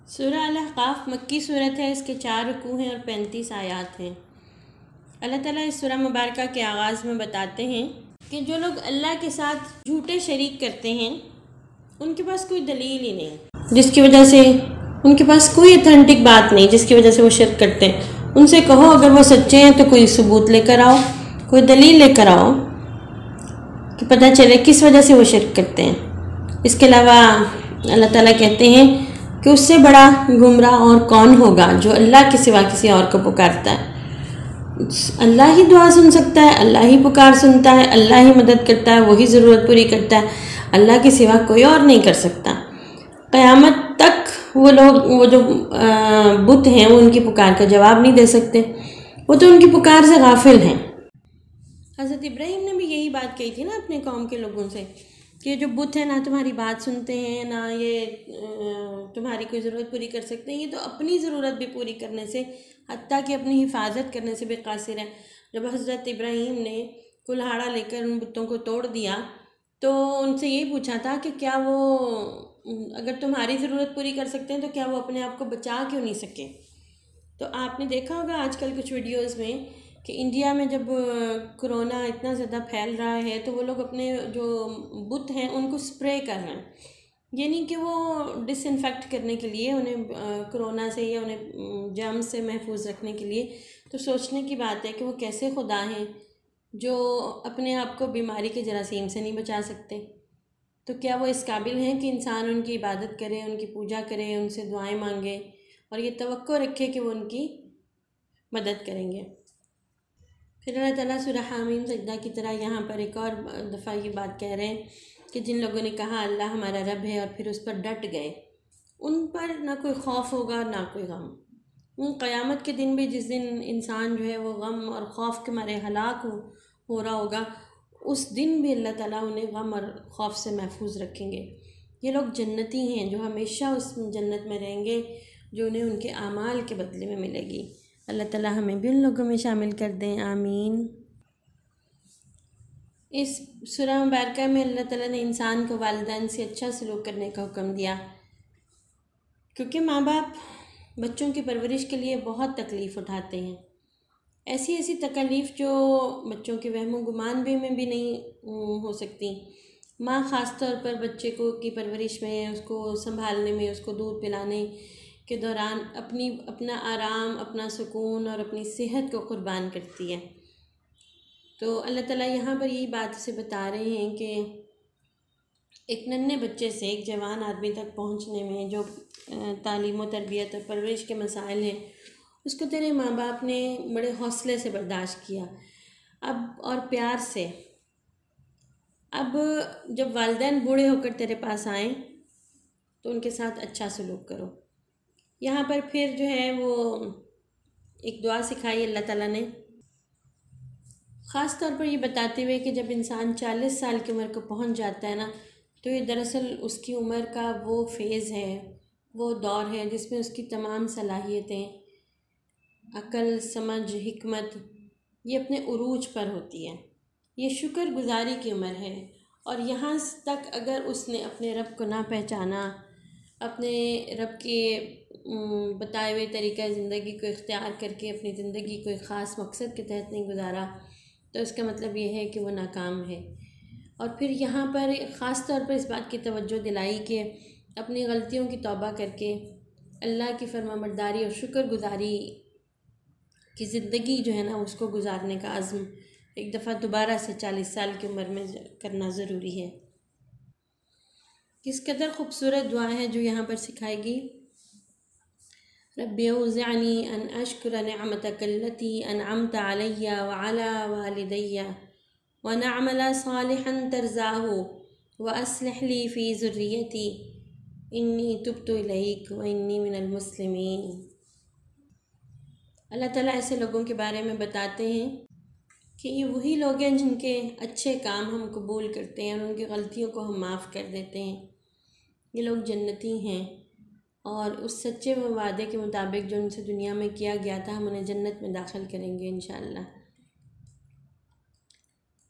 سورہ الاحقاف مکی صورت ہے، اس کے 4 رکوع ہیں اور 35 آیات ہیں۔ اللہ تعالیٰ اس سورہ مبارکہ کے آغاز میں بتاتے ہیں کہ جو لوگ اللہ کے ساتھ جھوٹے شریک کرتے ہیں ان کے پاس کوئی دلیل ہی نہیں، جس کی وجہ سے ان کے پاس کوئی اتھینٹک بات نہیں جس کی وجہ سے وہ شرک کرتے ہیں۔ ان سے کہو اگر وہ سچے ہیں تو کوئی ثبوت لے کر آؤ، کوئی دلیل لے کر آؤ کہ پتہ چلے کس وجہ سے وہ شرک کرتے ہیں۔ اس کے علاوہ اللہ تعالیٰ کہتے ہیں کہ اس سے بڑا گمراہ اور کون ہوگا جو اللہ کے سوا کسی اور کو پکارتا ہے۔ اللہ ہی دعا سن سکتا ہے، اللہ ہی پکار سنتا ہے، اللہ ہی مدد کرتا ہے، وہی ضرورت پوری کرتا ہے، اللہ کے سوا کوئی اور نہیں کر سکتا۔ قیامت تک وہ جو بت ہیں وہ ان کی پکار کا جواب نہیں دے سکتے، وہ تو ان کی پکار سے غافل ہیں۔ حضرت ابراہیم نے بھی یہی بات کہی تھی نا اپنے قوم کے لوگوں سے کہ جو بت ہیں نہ تمہاری بات سنتے ہیں، نہ یہ تمہاری کوئی ضرورت پوری کر سکتے ہیں، یہ تو اپنی ضرورت بھی پوری کرنے سے، حتیٰ کہ اپنی حفاظت کرنے سے بے قاصر ہیں۔ جب حضرت ابراہیم نے کلہاڑا لے کر ان بتوں کو توڑ دیا تو ان سے یہی پوچھا تھا کہ کیا وہ اگر تمہاری ضرورت پوری کر سکتے ہیں تو کیا وہ اپنے آپ کو بچا کیوں نہیں سکے؟ تو آپ نے دیکھا ہوگا آج کل کچھ ویڈیوز میں کہ انڈیا میں جب کرونا اتنا زیادہ پھیل رہا ہے تو وہ لوگ اپنے جو بت ہیں ان کو سپرے کر رہے ہیں، یعنی کہ وہ ڈس انفیکٹ کرنے کے لیے، انہیں کرونا سے یا انہیں جرم سے محفوظ رکھنے کے لیے۔ تو سوچنے کی بات ہے کہ وہ کیسے خدا ہیں جو اپنے آپ کو بیماری کے جراثیم سے نہیں بچا سکتے، تو کیا وہ اس قابل ہیں کہ انسان ان کی عبادت کرے، ان کی پوجا کرے، ان سے دعائیں مانگے اور یہ توقع رکھے کہ وہ ان کی مدد کریں گے؟ پھر اللہ تعالیٰ سورہ حامیم سجدہ کی طرح یہاں پر ایک اور دفعہ یہ بات کہہ رہے ہیں کہ جن لوگوں نے کہا اللہ ہمارا رب ہے اور پھر اس پر ڈٹ گئے، ان پر نہ کوئی خوف ہوگا نہ کوئی غم۔ قیامت کے دن بھی جس دن انسان جو ہے وہ غم اور خوف کے مارے ہلاک ہو رہا ہوگا، اس دن بھی اللہ تعالیٰ انہیں غم اور خوف سے محفوظ رکھیں گے۔ یہ لوگ جنتی ہیں جو ہمیشہ اس جنت میں رہیں گے جو انہیں ان کے اعمال کے بدلے میں ملے گی۔ اللہ تعالیٰ ہمیں بھی ان لوگوں میں شامل کر دیں، آمین۔ اس سورہ مبارکہ میں اللہ تعالیٰ نے انسان کو والدین سے اچھا سلوک کرنے کا حکم دیا، کیونکہ ماں باپ بچوں کی پرورش کے لیے بہت تکلیف اٹھاتے ہیں، ایسی تکلیف جو بچوں کے وہم و گمان میں بھی نہیں ہو سکتی۔ ماں خاص طور پر بچے کی پرورش میں، اس کو سنبھالنے میں، اس کو دودھ پلانے کے دوران اپنا آرام، اپنا سکون اور اپنی صحت کو قربان کرتی ہے۔ تو اللہ تعالیٰ یہاں پر یہی بات اسے بتا رہے ہیں کہ ایک ننھے بچے سے ایک جوان آدمی تک پہنچنے میں جو تعلیم و تربیت اور پرورش کے مسائل ہیں، اس کو تیرے ماں باپ نے بڑے حوصلے سے برداشت کیا اور پیار سے۔ اب جب والدین بوڑھے ہو کر تیرے پاس آئیں تو ان کے ساتھ اچھا سلوک کرو۔ یہاں پر پھر جو ہے وہ ایک دعا سکھائی اللہ تعالیٰ نے، خاص طور پر یہ بتاتے ہوئے کہ جب انسان 40 سال کی عمر کو پہنچ جاتا ہے نا، تو یہ دراصل اس کی عمر کا وہ فیز ہے، وہ دور ہے جس میں اس کی تمام صلاحیتیں، عقل، سمجھ، حکمت یہ اپنے عروج پر ہوتی ہے۔ یہ شکر گزاری کی عمر ہے، اور یہاں تک اگر اس نے اپنے رب کو نہ پہچانا، اپنے رب کے بتائے ہوئے طریقہ زندگی کو اختیار کر کے اپنی زندگی کو ایک خاص مقصد کے تحت نہیں گزارا، تو اس کا مطلب یہ ہے کہ وہ ناکام ہے۔ اور پھر یہاں پر خاص طور پر اس بات کی توجہ دلائی کہ اپنی غلطیوں کی توبہ کر کے اللہ کی فرمانبرداری اور شکر گزاری کی زندگی جو ہے نا اس کو گزارنے کا عزم ایک دفعہ دوبارہ سے 40 سال کی عمر میں کرنا ضروری ہے۔ کس قدر خوبصورت دعا ہے جو یہاں پر سکھائے گی۔ رب اوزعنی ان اشکر نعمتک التی انعمت علی وعلی والدی ونعمل صالحا ترضاہ واصلح لی فی ذریتی انی تبت الیک وانی من المسلمین۔ اللہ تعالیٰ ایسے لوگوں کے بارے میں بتاتے ہیں کہ یہ وہی لوگ ہیں جن کے اچھے کام ہم قبول کرتے ہیں اور ان کی غلطیوں کو ہم معاف کر دیتے ہیں۔ یہ لوگ جنتی ہیں، اور اس سچے وعدے کے مطابق جو ان سے دنیا میں کیا گیا تھا ہم انہیں جنت میں داخل کریں گے انشاءاللہ۔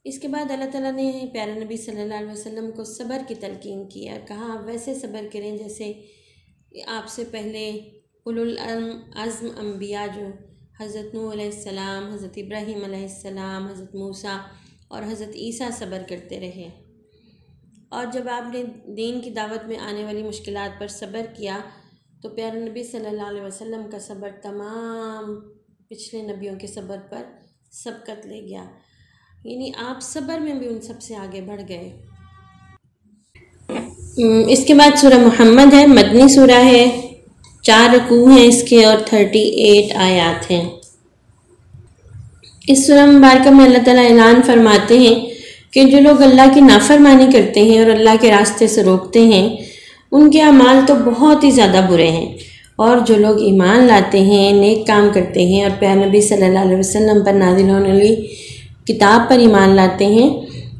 اس کے بعد اللہ تعالیٰ نے پیارے نبی صلی اللہ علیہ وسلم کو صبر کی تلقین کی اور کہا آپ ویسے صبر کریں جیسے آپ سے پہلے اولوالعزم انبیاء جو حضرت نوح علیہ السلام، حضرت ابراہیم علیہ السلام، حضرت موسیٰ اور حضرت عیسیٰ صبر کرتے رہے، اور جب آپ نے دین کی دعوت میں آنے والی مشکلات پر صبر کیا تو پیارے نبی صلی اللہ علیہ وسلم کا صبر تمام پچھلے نبیوں کے صبر پر سبقت لے گیا، یعنی آپ صبر میں بھی ان سب سے آگے بڑھ گئے۔ اس کے بعد سورہ محمد ہے، مدنی سورہ ہے، 4 رکوع ہیں اس کے اور 38 آیات ہیں۔ اس سورہ مبارکہ میں اللہ تعالیٰ اعلان فرماتے ہیں کہ جو لوگ اللہ کی نافرمانی کرتے ہیں اور اللہ کے راستے سے روکتے ہیں ان کے اعمال تو بہت ہی زیادہ برے ہیں، اور جو لوگ ایمان لاتے ہیں، نیک کام کرتے ہیں اور پیارے نبی صلی اللہ علیہ وسلم پر نازل ہونے والی کتاب پر ایمان لاتے ہیں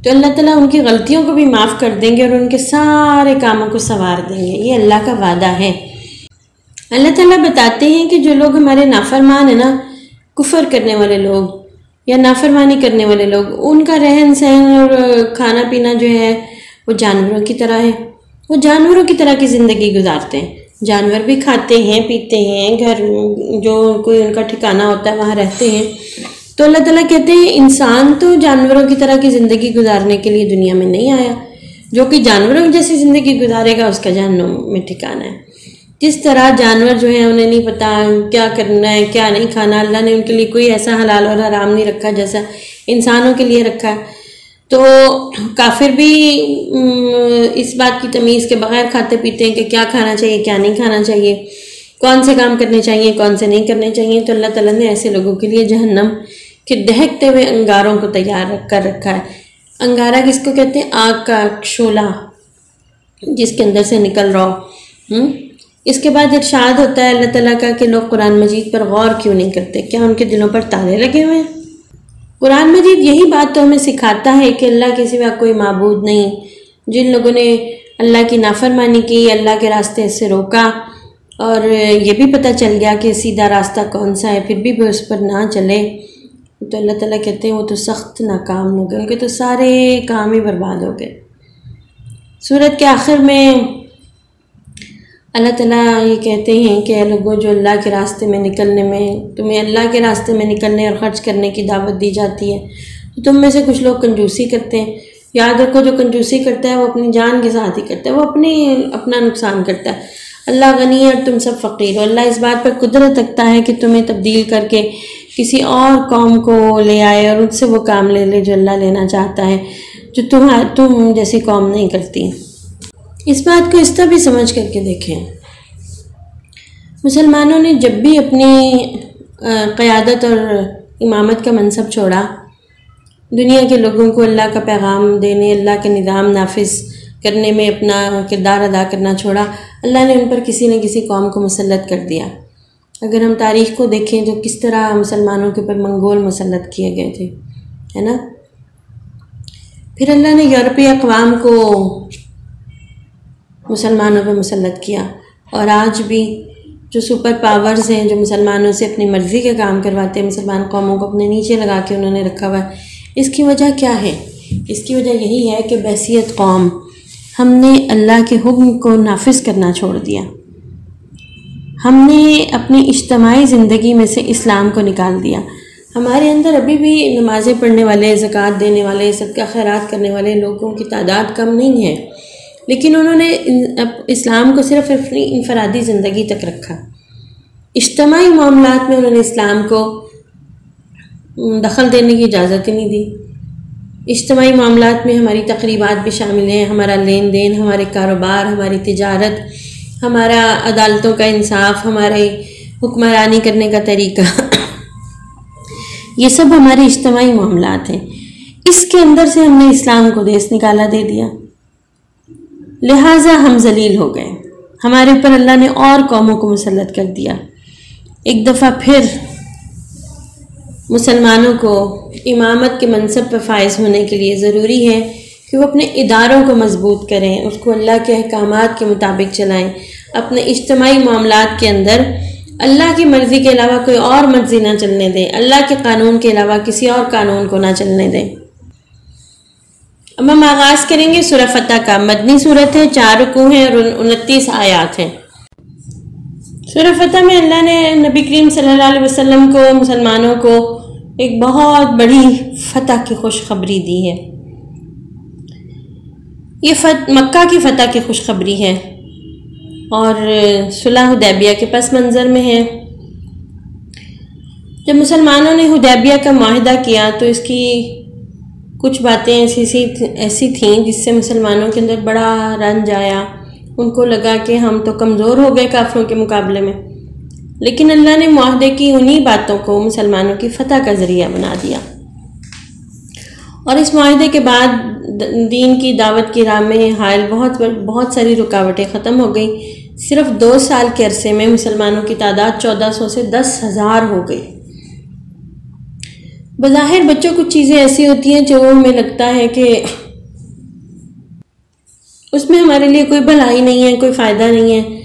تو اللہ تعالیٰ ان کی غلطیوں کو بھی معاف کر دیں گے اور ان کے سارے کاموں کو سنوار دیں گے، یہ اللہ کا وعدہ ہے۔ اللہ تعالیٰ بتاتے ہیں کہ جو لوگ ہمارے نافرمان ہیں نا، کفر کرنے والے لوگ یا نافرمانی کرنے والے لوگ، ان کا رہن سہن اور کھانا پینا جو ہے وہ جانوروں کی طرح ہے، وہ جانوروں کی طرح کی زندگی گزارتے ہیں، جانور بھی کھاتے ہیں پیتے ہیں، گھر جو کوئی ان کا ٹھکانہ ہوتا ہے وہاں رہتے ہیں۔ تو اللہ تعالیٰ کہتے ہیں انسان تو جانوروں کی طرح کی زندگی گزارنے کے لیے دنیا میں نہیں آیا، جو کہ جانوروں جیسی زندگی گزارے گا اس کا جہنم میں ٹھکانہ ہے۔ جس طرح جانور جو ہیں انہیں نہیں پتہ کیا کرنا ہے کیا نہیں کھانا، اللہ نے ان کے لیے کوئی ایسا حلال اور حرام نہیں رکھا جیسا انسانوں کے لیے رکھا ہے، تو کافر بھی اس بات کی تمیز کے بغیر کھاتے پیتے ہیں کہ کیا کھانا چاہیے کیا نہیں کھانا چاہیے، کون سے کام کرنے چاہیے کون سے نہیں کرنے چاہیے۔ تو اللہ تعالیٰ نے ایسے لوگوں کے لیے جہنم کے دہکتے ہوئے انگاروں کو تیار کر رکھا ہے۔ انگارہ کس کو کہتے ہیں؟ آگ کا شعلہ جس کے اندر سے نکل رہا ہو۔ اس کے بعد ارشاد ہوتا ہے اللہ تعالیٰ کا کہ لوگ قرآن مجید پر غور کیوں نہیں کرتے، کیا ان کے دلوں پر تالے لگے ہوئے ہیں؟ قرآن مجید یہی بات تو ہمیں سکھاتا ہے کہ اللہ کے سوا کوئی معبود نہیں۔ جن لوگوں نے اللہ کی نافرمانی کی، اللہ کے راستے سے روکا اور یہ بھی پتہ چل گیا کہ سیدھا راستہ کون سا ہے، پھر بھی وہ اس پر نہ چلے، تو اللہ تعالیٰ کہتے ہیں وہ تو سخت ناکام ہو گئے، ان کے تو سارے کام ہی برباد ہو گئے۔ سورت کے آخر میں اللہ تعالیٰ یہ کہتے ہیں کہ اے لوگوں جو اللہ کے راستے میں نکلنے میں، تمہیں اللہ کے راستے میں نکلنے اور خرچ کرنے کی دعوت دی جاتی ہے تو تم میں سے کچھ لوگ کنجوسی کرتے ہیں۔ یاد رکھو جو کنجوسی کرتا ہے وہ اپنی جان کے ساتھ ہی کرتا ہے، وہ اپنا نقصان کرتا ہے۔ اللہ غنی ہے اور تم سب فقیر ہو۔ اللہ اس بات پر قدرت رکھتا ہے کہ تمہیں تبدیل کر کے کسی اور قوم کو لے آئے اور ان سے وہ کام لے لے جو اللہ لینا چاہتا ہے، جو تم جیسی قوم نہیں کرتی۔ اس بات کو اس طرح بھی سمجھ کر کے دیکھیں، مسلمانوں نے جب بھی اپنی قیادت اور امامت کا منصب چھوڑا، دنیا کے لوگوں کو اللہ کا پیغام دینے، اللہ کے نظام نافذ کرنے میں اپنا کردار ادا کرنا چھوڑا، اللہ نے ان پر کسی نہ کسی قوم کو مسلط کر دیا۔ اگر ہم تاریخ کو دیکھیں تو کس طرح مسلمانوں کے اوپر منگول مسلط کیے گئے تھے، ہے نا۔ پھر اللہ نے یورپی اقوام کو مسلمانوں پہ مسلط کیا، اور آج بھی جو سپر پاورز ہیں جو مسلمانوں سے اپنی مرضی کے کام کرواتے ہیں، مسلمان قوموں کو اپنے نیچے لگا کے انہوں نے رکھا ہوا ہے۔ اس کی وجہ کیا ہے؟ اس کی وجہ یہی ہے کہ بحیثیت قوم ہم نے اللہ کے حکم کو نافذ کرنا چھوڑ دیا، ہم نے اپنی اجتماعی زندگی میں سے اسلام کو نکال دیا۔ ہمارے اندر ابھی بھی نمازیں پڑھنے والے، زکوٰۃ دینے والے، صدقہ خیرات کرنے والے لوگوں کی تعداد کم نہیں ہے، لیکن انہوں نے اسلام کو صرف اپنی انفرادی زندگی تک رکھا۔ اجتماعی معاملات میں انہوں نے اسلام کو دخل دینے کی اجازت ہی نہیں دی۔ اجتماعی معاملات میں ہماری تقریبات بھی شامل ہیں، ہمارا لین دین، ہمارے کاروبار، ہماری تجارت، ہمارا عدالتوں کا انصاف، ہمارے حکمرانی کرنے کا طریقہ، یہ سب ہمارے اجتماعی معاملات ہیں۔ اس کے اندر سے ہم نے اسلام کو دیس نکالا دے دیا، لہٰذا ہم ذلیل ہو گئے، ہمارے اوپر اللہ نے اور قوموں کو مسلط کر دیا۔ ایک دفعہ پھر مسلمانوں کو امامت کے منصب پر فائز ہونے کے لیے ضروری ہے کہ وہ اپنے اداروں کو مضبوط کریں، اس کو اللہ کے احکامات کے مطابق چلائیں، اپنے اجتماعی معاملات کے اندر اللہ کی مرضی کے علاوہ کوئی اور مرضی نہ چلنے دیں، اللہ کے قانون کے علاوہ کسی اور قانون کو نہ چلنے دیں۔ اب ہم آغاز کریں گے سورہ فتح کا۔ مدنی صورت ہے، 4 رکوع ہیں اور 29 آیات ہیں۔ سورہ فتح میں اللہ نے نبی کریم صلی اللہ علیہ وسلم کو، مسلمانوں کو ایک بہت بڑی فتح کی خوشخبری دی ہے۔ یہ مکہ کی فتح کی خوشخبری ہے اور صلح حدیبیہ کے پس منظر میں ہے۔ جب مسلمانوں نے حدیبیہ کا معاہدہ کیا تو اس کی کچھ باتیں ایسی تھیں جس سے مسلمانوں کے اندر بڑا رنج آیا۔ ان کو لگا کہ ہم تو کمزور ہو گئے کافروں کے مقابلے میں، لیکن اللہ نے معاہدے کی انہی باتوں کو مسلمانوں کی فتح کا ذریعہ بنا دیا، اور اس معاہدے کے بعد دین کی دعوت کی راہ میں حائل بہت ساری رکاوٹیں ختم ہو گئیں۔ صرف 2 سال کے عرصے میں مسلمانوں کی تعداد 1400 سے 10,000 ہو گئی۔ بظاہر بچوں کچھ چیزیں ایسی ہوتی ہیں جو ہمیں لگتا ہے کہ اس میں ہمارے لیے کوئی بھلائی نہیں ہے، کوئی فائدہ نہیں ہے،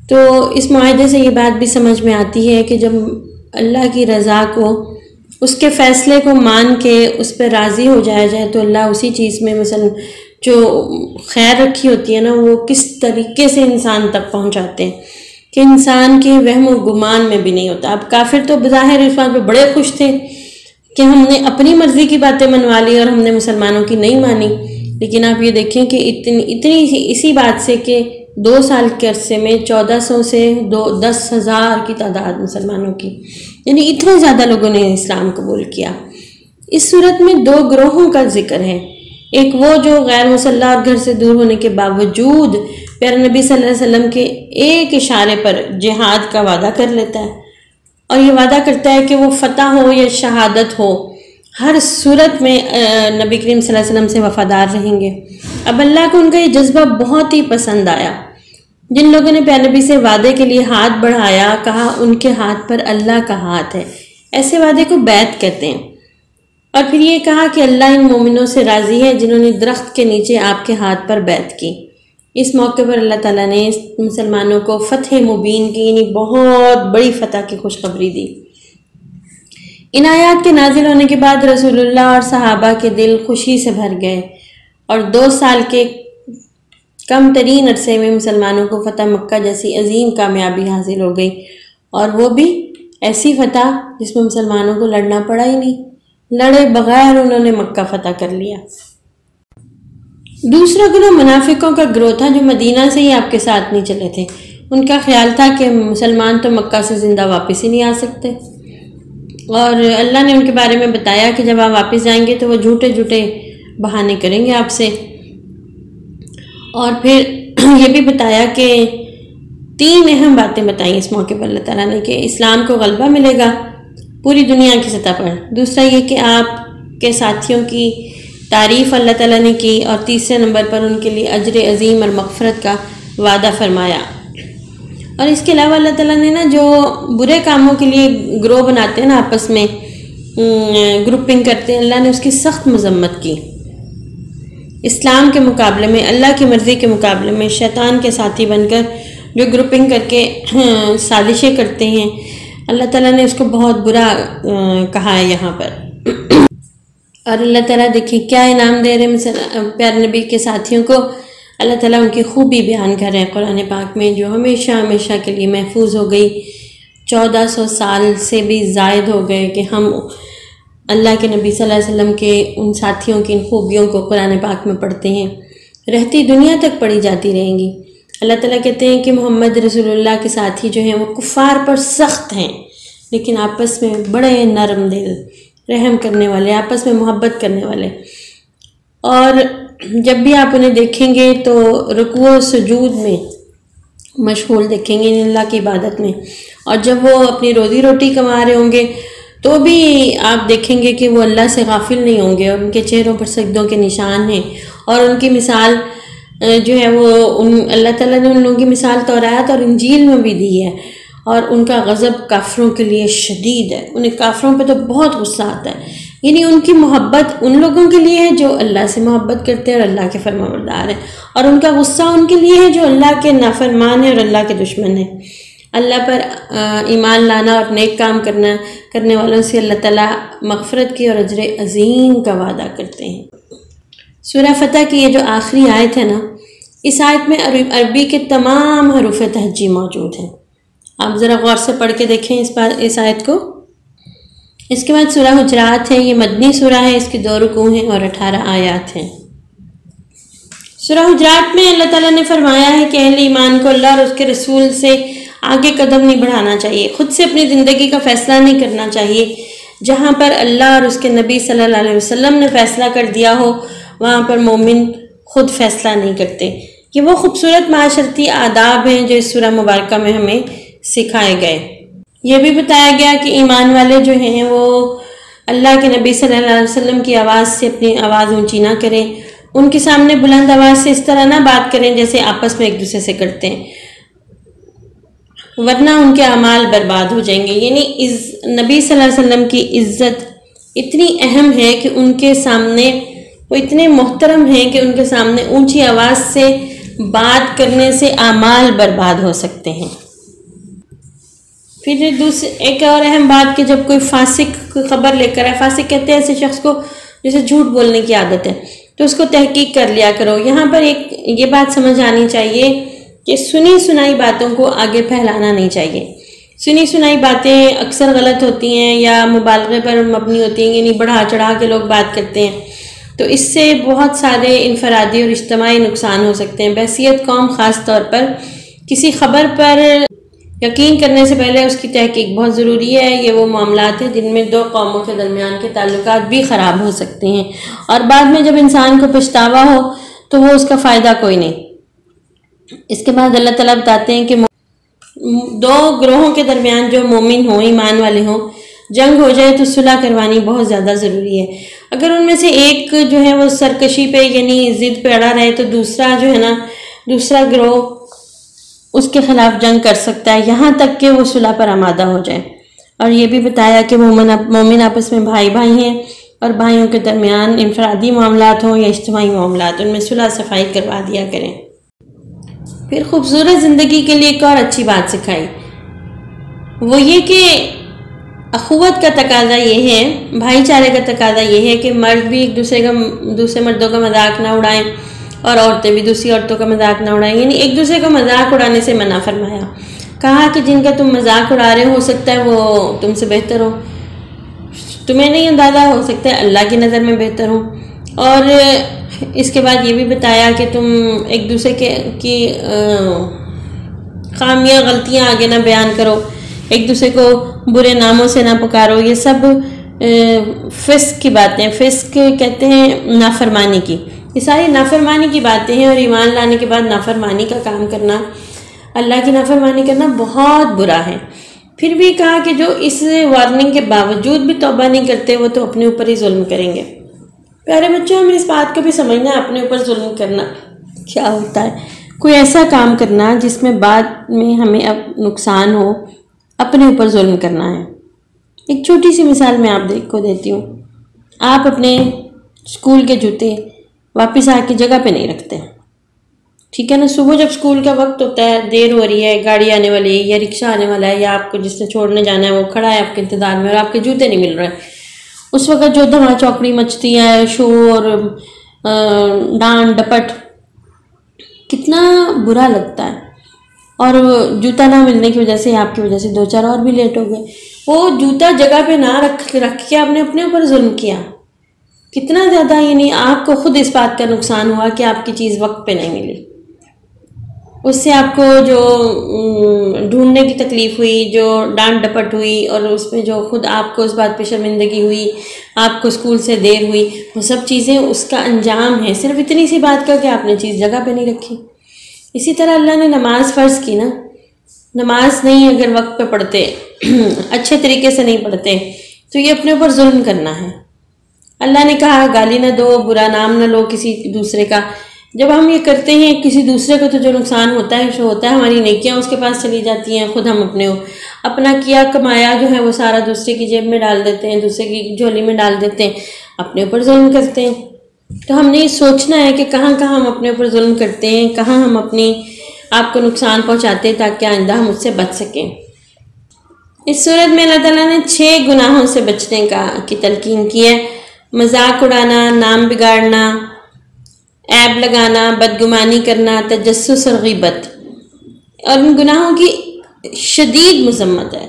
تو اس معاہدے سے یہ بات بھی سمجھ میں آتی ہے کہ جب اللہ کی رضا کو، اس کے فیصلے کو مان کے اس پہ راضی ہو جایا جائے تو اللہ اسی چیز میں جو خیر رکھی ہوتی ہے نا، وہ کس طریقے سے انسان تک پہنچاتے ہیں کہ انسان کے وہم و گمان میں بھی نہیں ہوتا۔ اب کافر تو بظاہر اس بات پہ بڑے خوش تھے کہ ہم نے اپنی مرضی کی باتیں منوا لی اور ہم نے مسلمانوں کی نہیں مانی، لیکن آپ یہ دیکھیں کہ اتنی اسی بات سے کہ 2 سال کے عرصے میں 1400 سے 10,000 کی تعداد مسلمانوں کی، یعنی اتنے زیادہ لوگوں نے اسلام قبول کیا۔ اس صورت میں 2 گروہوں کا ذکر ہے، ایک وہ جو غیر مسلح اور گھر سے دور ہونے کے باوجود پیارے نبی صلی اللہ علیہ وسلم کے ایک اشارے پر جہاد کا وعدہ کر لیتا ہے، اور یہ وعدہ کرتا ہے کہ وہ فتح ہو یا شہادت ہو، ہر صورت میں نبی کریم صلی اللہ علیہ وسلم سے وفادار رہیں گے۔ اب اللہ کو ان کا یہ جذبہ بہت ہی پسند آیا۔ جن لوگوں نے پیارے نبی سے وعدے کے لیے ہاتھ بڑھایا، کہا ان کے ہاتھ پر اللہ کا ہاتھ ہے، ایسے وعدے کو بیعت کہتے ہیں۔ اور پھر یہ کہا کہ اللہ ان مومنوں سے راضی ہے جنہوں نے درخت کے نیچے آپ کے ہاتھ پر بیعت کی۔ اس موقع پر اللہ تعالیٰ نے مسلمانوں کو فتح مبین کی، یعنی بہت بڑی فتح کی خوشخبری دی۔ ان آیات کے نازل ہونے کے بعد رسول اللہ اور صحابہ کے دل خوشی سے بھر گئے، اور 2 سال کے کم ترین عرصے میں مسلمانوں کو فتح مکہ جیسی عظیم کامیابی حاصل ہو گئی، اور وہ بھی ایسی فتح جس میں مسلمانوں کو لڑنا پڑا ہی نہیں، لڑے بغیر انہوں نے مکہ فتح کر لیا۔ دوسرا گروہ منافقوں کا گروہ تھا جو مدینہ سے ہی آپ کے ساتھ نہیں چلے تھے۔ ان کا خیال تھا کہ مسلمان تو مکہ سے زندہ واپس ہی نہیں آ سکتے، اور اللہ نے ان کے بارے میں بتایا کہ جب آپ واپس جائیں گے تو وہ جھوٹے بہانے کریں گے آپ سے، اور پھر یہ بھی بتایا کہ 3 اہم باتیں بتائیں اس موقع پر اللہ تعالیٰ نے کہ اسلام کو غلبہ ملے گا پوری دنیا کی سطح پر، دوسرا یہ کہ آپ کے ساتھیوں کی تعریف اللہ تعالیٰ نے کی، اور تیسرے نمبر پر ان کے لیے اجر عظیم اور مغفرت کا وعدہ فرمایا۔ اور اس کے علاوہ اللہ تعالیٰ نے جو برے کاموں کے لیے گروہ بناتے ہیں نا، آپس میں گروپنگ کرتے ہیں، اللہ نے اس کی سخت مذمت کی۔ اسلام کے مقابلے میں، اللہ کی مرضی کے مقابلے میں شیطان کے ساتھی بن کر جو گروپنگ کر کے سازشیں کرتے ہیں، اللہ تعالیٰ نے اس کو بہت برا کہا ہے یہاں پر۔ اور اللہ تعالیٰ دیکھیں کیا انعام دے رہے ہیں پیارے نبی کے ساتھیوں کو۔ اللہ تعالیٰ ان کی خوبی بیان کر رہے ہیں قرآن پاک میں، جو ہمیشہ ہمیشہ کے لیے محفوظ ہو گئی۔ 1400 سال سے بھی زائد ہو گئے کہ ہم اللہ کے نبی صلی اللہ علیہ وسلم کے ان ساتھیوں کی ان خوبیوں کو قرآن پاک میں پڑھتے ہیں، رہتی دنیا تک پڑھی جاتی رہیں گی۔ اللہ تعالیٰ کہتے ہیں کہ محمد رسول اللہ کے ساتھی جو ہیں وہ کفار پر سخت ہیں، لیکن آپس میں بڑے نرم دل، رحم کرنے والے، آپس میں محبت کرنے والے۔ اور جب بھی آپ انہیں دیکھیں گے تو رکوع و سجود میں مشغول دیکھیں گے، اللہ کی عبادت میں، اور جب وہ اپنی روزی روٹی کما رہے ہوں گے تو بھی آپ دیکھیں گے کہ وہ اللہ سے غافل نہیں ہوں گے، اور ان کے چہروں پر سجدوں کے نشان ہیں، اور ان کی مثال جو ہے وہ اللہ تعالیٰ نے ان لوگوں کی مثال تورات اور انجیل میں بھی دی ہے۔ اور ان کا غضب کافروں کے لیے شدید ہے، انہیں کافروں پہ تو بہت غصہ آتا ہے، یعنی ان کی محبت ان لوگوں کے لیے ہے جو اللہ سے محبت کرتے ہیں اور اللہ کے فرمانبردار ہیں، اور ان کا غصہ ان کے لیے ہے جو اللہ کے نافرمان ہیں اور اللہ کے دشمن ہیں۔ اللہ پر ایمان لانا اور نیک کام کرنے والوں سے اللہ تعالیٰ مغفرت کی اور اجر عظیم کا وعدہ کرتے ہیں۔ سورہ فتح کی یہ جو آخری آیت ہے نا، اس آیت میں عربی کے تمام حروف تہجی موجود ہیں، آپ ذرا غور سے پڑھ کے دیکھیں اس آیت کو۔ اس کے بعد سورہ حجرات ہے، یہ مدنی سورہ ہے، اس کے 2 رکوع ہیں اور 18 آیات ہیں۔ سورہ حجرات میں اللہ تعالیٰ نے فرمایا ہے کہ اہل ایمان کو اللہ اور اس کے رسول سے آگے قدم نہیں بڑھانا چاہیے، خود سے اپنی زندگی کا فیصلہ نہیں کرنا چاہیے۔ جہاں پر اللہ اور اس کے نبی صلی اللہ علیہ وسلم نے فیصلہ کر دیا ہو وہاں پر مومن خود فیصلہ نہیں کرتے۔ یہ وہ خوبصورت معاشرتی آداب ہیں جو اس سورہ مبارکہ میں ہمیں سکھائے گئے۔ یہ بھی بتایا گیا کہ ایمان والے جو ہیں وہ اللہ کے نبی صلی اللہ علیہ وسلم کی آواز سے اپنی آواز اونچی نہ کریں، ان کے سامنے بلند آواز سے اس طرح نہ بات کریں جیسے آپس میں ایک دوسرے سے کرتے ہیں، ورنہ ان کے اعمال برباد ہو جائیں گے۔ یعنی نبی صلی اللہ علیہ وسلم کی عزت اتنی اہم ہے کہ ان کے سامنے وہ اتنے محترم ہیں کہ ان کے سامنے اونچی آواز سے بات کرنے سے اعمال برباد ہو سکتے ہیں۔ پھر ایک اور اہم بات کہ جب کوئی فاسق خبر لے کر آئے، فاسق کہتے ہیں ایسے شخص کو جسے جھوٹ بولنے کی عادت ہے، تو اس کو تحقیق کر لیا کرو۔ یہاں پر ایک یہ بات سمجھ آنی چاہیے کہ سنی سنائی باتوں کو آگے پھیلانا نہیں چاہیے۔ سنی سنائی باتیں اکثر غلط ہوتی ہیں یا مبالغے پر مبنی ہوتی ہیں، یعنی بڑھا چڑھا کے لوگ بات کرتے ہیں، تو اس سے بہت سارے انفرادی اور اجتماعی نقصان ہو سکتے ہیں۔ بحیثیت قوم خاص طور پر کسی خبر پر یقین کرنے سے پہلے اس کی تحقیق بہت ضروری ہے۔ یہ وہ معاملات ہیں جن میں 2 قوموں کے درمیان کے تعلقات بھی خراب ہو سکتے ہیں، اور بعد میں جب انسان کو پچھتاوا ہو تو وہ اس کا فائدہ کوئی نہیں۔ اس کے بعد اللہ تعالیٰ بتاتے ہیں کہ 2 گروہوں کے درمیان جو مومن ہوں، ایمان والے ہوں، جنگ ہو جائے تو صلح کروانی بہت زیادہ ضروری ہے۔ اگر ان میں سے ایک جو ہے وہ سرکشی پہ یعنی ضد پہ اڑا رہے تو دوسرا گروہ اس کے خلاف جنگ کر سکتا ہے، یہاں تک کہ وہ صلح پر آمادہ ہو جائے۔ اور یہ بھی بتایا کہ مومن آپس میں بھائی ہیں، اور بھائیوں کے درمیان انفرادی معاملات ہوں یا اجتماعی معاملات، ان میں صلح صفائی کروا دیا کریں۔ پھر خوبصورت زندگی کے لیے ایک اور اچھی بات سکھائی، وہ یہ کہ اخوت کا تقاضا یہ ہے، بھائی چارے کا تقاضا یہ ہے کہ مرد بھی ایک دوسرے مردوں کا مذاق نہ اڑائیں اور عورتیں بھی دوسری عورتوں کا مذاق نہ اڑائیں، یعنی ایک دوسرے کا مذاق اڑانے سے منع فرمایا۔ کہا کہ جن کا تم مذاق اڑا رہے ہو سکتا ہے وہ تم سے بہتر ہو، تمہیں نہیں اندازہ، ہو سکتا ہے اللہ کی نظر میں بہتر ہو۔ اور اس کے بعد یہ بھی بتایا کہ تم ایک دوسرے کی خامیاں غلطیاں آگے نہ بیان کرو، ایک دوسرے کو برے ناموں سے نہ پکارو۔ یہ سب فسق کی باتیں، فسق کہتے ہیں نافرمانی کی، یہ ساری نافرمانی کی باتیں ہیں، اور ایمان لانے کے بعد نافرمانی کا کام کرنا، اللہ کی نافرمانی کرنا بہت برا ہے۔ پھر بھی کہا کہ جو اس وارننگ کے باوجود بھی توبہ نہیں کرتے وہ تو اپنے اوپر ہی ظلم کریں گے۔ پیارے بچوں، ہمیں اس بات کو بھی سمجھنا ہے اپنے اوپر ظلم کرنا کیا ہوتا ہے۔ کوئی ایسا کام کرنا جس میں بعد میں ہمیں اب نقصان ہو، اپنے اوپر ظلم کرنا ہے۔ ایک چھوٹی سی مثال میں آپ کو دیتی ہوں۔ آپ اپنے اسکول کے جوتے واپس آ کے جگہ پہ نہیں رکھتے، ٹھیک ہے نا؟ صبح جب اسکول کا وقت ہوتا ہے، دیر ہو رہی ہے، گاڑی آنے والی ہے یا رکشہ آنے والا ہے، یا آپ کو جس نے چھوڑنے جانا ہے وہ کھڑا ہے آپ کے انتظار میں اور آپ کے جوتے نہیں مل رہے، اس وقت جو دھما چوکڑی مچتی ہے، شور، ڈانٹ ڈپٹ، کتنا برا لگتا ہے۔ اور جوتا نہ ملنے کی وجہ سے آپ کی وجہ سے 2-4 اور بھی لیٹ ہو گئے۔ وہ جوتا جگہ پہ نہ رکھ کے آپ نے اپنے اوپر ظلم کیا، کتنا زیادہ، یعنی آپ کو خود اس بات کا نقصان ہوا کہ آپ کی چیز وقت پہ نہیں ملی۔ اس سے آپ کو جو ڈھونڈنے کی تکلیف ہوئی، جو ڈانٹ ڈپٹ ہوئی، اور اس میں جو خود آپ کو اس بات پہ شرمندگی ہوئی، آپ کو اسکول سے دیر ہوئی، وہ سب چیزیں اس کا انجام ہے صرف اتنی سی بات کا کہ آپ نے چیز جگہ پہ نہیں رکھی۔ اسی طرح اللہ نے نماز فرض کی نا، نماز نہیں اگر وقت پہ پڑھتے، اچھے طریقے سے نہیں پڑھتے، تو یہ اپنے اوپر ظلم کرنا ہے۔ اللہ نے کہا گالی نہ دو، برا نام نہ لو کسی دوسرے کا۔ جب ہم یہ کرتے ہیں کسی دوسرے کو تو جو نقصان ہوتا ہے ہماری نیکیاں اس کے پاس چلی جاتی ہیں، خود ہم اپنا کیا کمایا جو ہے وہ سارا دوسرے کی جیب میں ڈال دیتے ہیں، دوسرے کی جھولی میں ڈال دیتے ہیں، اپنے اوپر ظلم کرتے ہیں۔ تو ہم نے یہ سوچنا ہے کہ کہاں کہاں ہم اپنے اوپر ظلم کرتے ہیں، کہاں ہم اپنی آپ کو نقصان پہنچاتے ہیں، تاکہ آئندہ ہم اس سے بچ سکیں۔ اس صورت میں اللہ تعالیٰ نے 6 گناہوں سے بچنے کی تلقین کی ہے: مذاق اڑانا، نام بگاڑنا، عیب لگانا، بدگمانی کرنا، تجسس اور غیبت۔ اور ان گناہوں کی شدید مذمت ہے،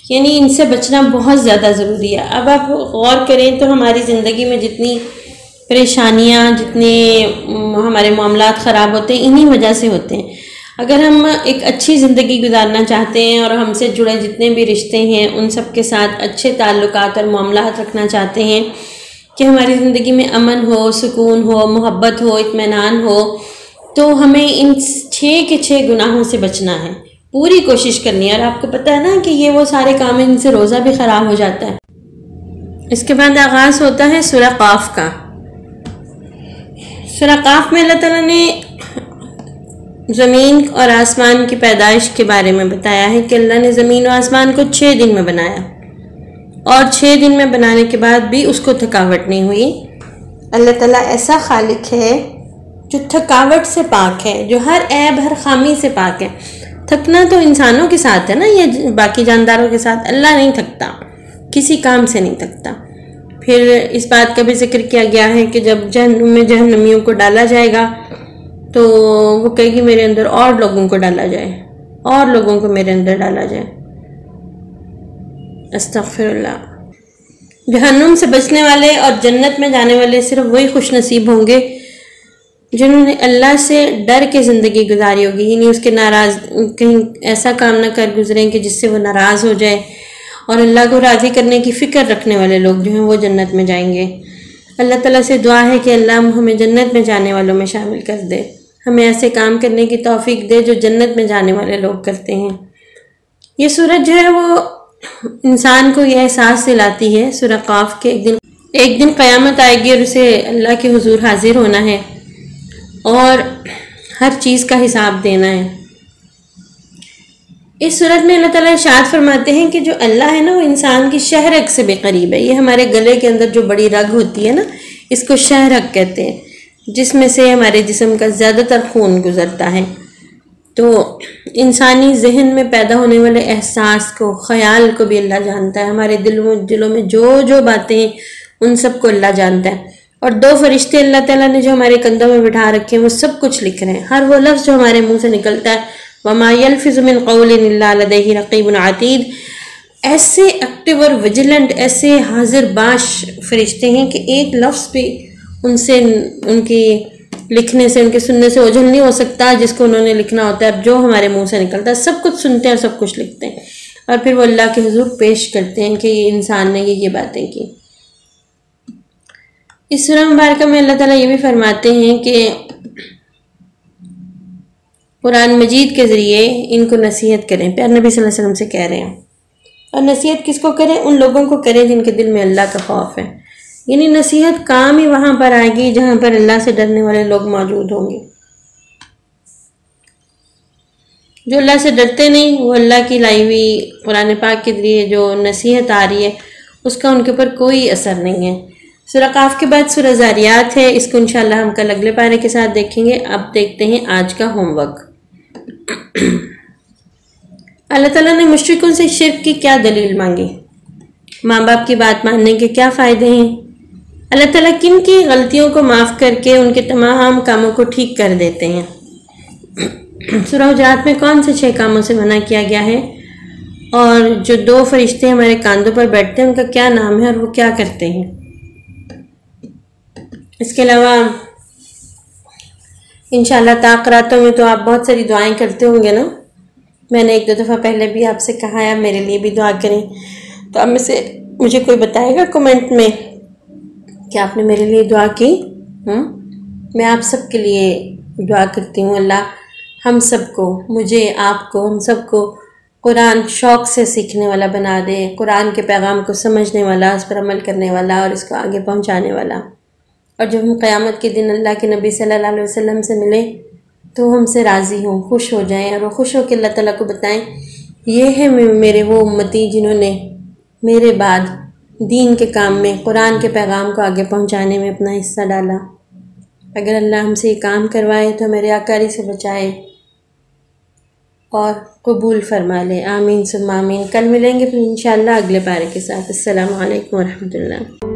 یعنی ان سے بچنا بہت زیادہ ضروری ہے۔ اب آپ غور کریں تو ہماری زندگی میں جتنی پریشانیاں، جتنے ہمارے معاملات خراب ہوتے ہیں، انہی وجہ سے ہوتے ہیں۔ اگر ہم ایک اچھی زندگی گزارنا چاہتے ہیں اور ہم سے جڑے جتنے بھی رشتے ہیں ان سب کے ساتھ اچھے تعلقات اور معاملات رکھنا چاہتے ہیں کہ ہماری زندگی میں امن ہو، سکون ہو، محبت ہو، اطمینان ہو، تو ہمیں ان 6 کے 6 گناہوں سے بچنا ہے، پوری کوشش کرنی ہے۔ اور آپ کو پتہ ہے نا کہ یہ وہ سارے کام ہیں جن سے روزہ بھی خراب ہو جاتا ہے۔ اس کے بعد آغاز ہوتا ہے سورہ قاف کا۔ سورہ قاف میں اللہ تعالیٰ نے زمین اور آسمان کی پیدائش کے بارے میں بتایا ہے کہ اللہ نے زمین و آسمان کو 6 دن میں بنایا، اور 6 دن میں بنانے کے بعد بھی اس کو تھکاوٹ نہیں ہوئی۔ اللہ تعالیٰ ایسا خالق ہے جو تھکاوٹ سے پاک ہے، جو ہر عیب ہر خامی سے پاک ہے۔ تھکنا تو انسانوں کے ساتھ ہے نا، یہ باقی جانداروں کے ساتھ، اللہ نہیں تھکتا، کسی کام سے نہیں تھکتا۔ پھر اس بات کا بھی ذکر کیا گیا ہے کہ جب جہنم میں جہنمیوں کو ڈالا جائے گا تو وہ کہے گی میرے اندر اور لوگوں کو ڈالا جائے، اور لوگوں کو میرے اندر ڈالا جائے۔ استغفر اللہ۔ جہنم سے بچنے والے اور جنت میں جانے والے صرف وہی خوش نصیب ہوں گے جنہوں نے اللہ سے ڈر کے زندگی گزاری ہوگی، یعنی اس کے ناراض کہیں ایسا کام نہ کر گزریں کہ جس سے وہ ناراض ہو جائے، اور اللہ کو راضی کرنے کی فکر رکھنے والے لوگ جو ہیں وہ جنت میں جائیں گے۔ اللہ تعالیٰ سے دعا ہے کہ اللہ ہمیں جنت میں جانے والوں میں شامل کر دے، ہمیں ایسے کام کرنے کی توفیق دے جو جنت میں جانے والے لوگ کرتے ہیں۔ یہ سورت جو ہے وہ انسان کو یہ احساس دلاتی ہے، سورہ قاف کے ایک دن قیامت آئے گی اور اسے اللہ کے حضور حاضر ہونا ہے اور ہر چیز کا حساب دینا ہے۔ اس صورت میں اللہ تعالیٰ ارشاد فرماتے ہیں کہ جو اللہ ہے نا وہ انسان کی شہرگ سے بھی قریب ہے۔ یہ ہمارے گلے کے اندر جو بڑی رگ ہوتی ہے نا، اس کو شہرگ کہتے ہیں، جس میں سے ہمارے جسم کا زیادہ تر خون گزرتا ہے۔ تو انسانی ذہن میں پیدا ہونے والے احساس کو، خیال کو بھی اللہ جانتا ہے، ہمارے دلوں میں جو باتیں ہیں ان سب کو اللہ جانتا ہے۔ اور 2 فرشتے اللہ تعالیٰ نے جو ہمارے کندھوں میں بٹھا رکھے ہیں وہ سب کچھ لکھ رہے ہیں، ہر وہ لفظ جو ہمارے منہ سے نکلتا ہے۔ وَمَا يَلْفِظُ مِنْ قَوْلٍ إِلَّا لَدَيْهِ رَقِيبٌ عَتِيدٌ، ایسے ایکٹیو اور ویجیلنٹ، ایسے حاضر باش فرشتے ہیں کہ ایک لفظ بھی ان کی لکھنے سے، ان کے سننے سے اوجھل نہیں ہو سکتا جس کو انہوں نے لکھنا ہوتا ہے۔ جو ہمارے منہ سے نکلتا ہے سب کچھ سنتے ہیں اور سب کچھ لکھتے ہیں، اور پھر وہ اللہ کے حضور پیش کرتے ہیں کہ یہ انسان نے یہ باتیں کی۔ اس سورہ مبارکہ میں اللہ تعالیٰ یہ بھی فرماتے ہیں کہ قرآن مجید کے ذریعے ان کو نصیحت کریں، پیارے نبی صلی اللہ علیہ وسلم سے کہہ رہے ہیں۔ اور نصیحت کس کو کریں؟ ان لوگوں کو کریں جن کے دل میں اللہ کا خوف ہے، یعنی نصیحت کام ہی وہاں پر آئے گی جہاں پر اللہ سے ڈرنے والے لوگ موجود ہوں گے۔ جو اللہ سے ڈرتے نہیں، وہ اللہ کی لائی ہوئی قرآن پاک کے ذریعے جو نصیحت آ رہی ہے اس کا ان کے اوپر کوئی اثر نہیں ہے۔ سورہ قاف کے بعد سورہ ذاریات ہے، اس کو انشاءاللہ ہم کل اگلے پارے کے ساتھ دیکھیں گے۔ اب دیکھتے ہیں آج کا ہوم ورک۔ اللہ تعالیٰ نے مشرکوں سے شرک کی کیا دلیل مانگی؟ ماں باپ کی بات ماننے کے کیا فائدے ہیں؟ اللہ تعالیٰ کن کی غلطیوں کو معاف کر کے ان کے تمام کاموں کو ٹھیک کر دیتے ہیں؟ سورہ حجرات میں کون سے 6 کاموں سے منع کیا گیا ہے؟ اور جو 2 فرشتے ہمارے کاندھوں پر بیٹھتے ہیں ان کا کیا نام ہے اور وہ کیا کرتے ہیں؟ اس کے علاوہ انشاءاللہ تاخراتوں میں تو آپ بہت ساری دعائیں کرتے ہوں گے نا، میں نے 1-2 دفعہ پہلے بھی آپ سے کہا ہے میرے لیے بھی دعا کریں، تو اب مجھے کوئی بتائے گا کمنٹ میں کہ آپ نے میرے لیے دعا کی؟ میں آپ سب کے لیے دعا کرتی ہوں، اللہ ہم سب کو، مجھے، آپ کو، ہم سب کو قرآن شوق سے سیکھنے والا بنا دے، قرآن کے پیغام کو سمجھنے والا، اس پر عمل کرنے والا اور اس کو آگے پہنچانے والا۔ اور جب ہم قیامت کے دن اللہ کے نبی صلی اللہ علیہ وسلم سے ملیں تو ہم سے راضی ہوں، خوش ہو جائیں، اور وہ خوش ہو کے اللہ تعالیٰ کو بتائیں یہ ہے میرے وہ امتی جنہوں نے میرے بعد دین کے کام میں، قرآن کے پیغام کو آگے پہنچانے میں اپنا حصہ ڈالا۔ اگر اللہ ہم سے یہ کام کروائے تو میرے ریاکاری سے بچائے اور قبول فرما لے، آمین ثم آمین۔ کل ملیں گے پھر انشاءاللہ اگلے پارے کے ساتھ۔ السلام علیکم ورحمۃ اللہ۔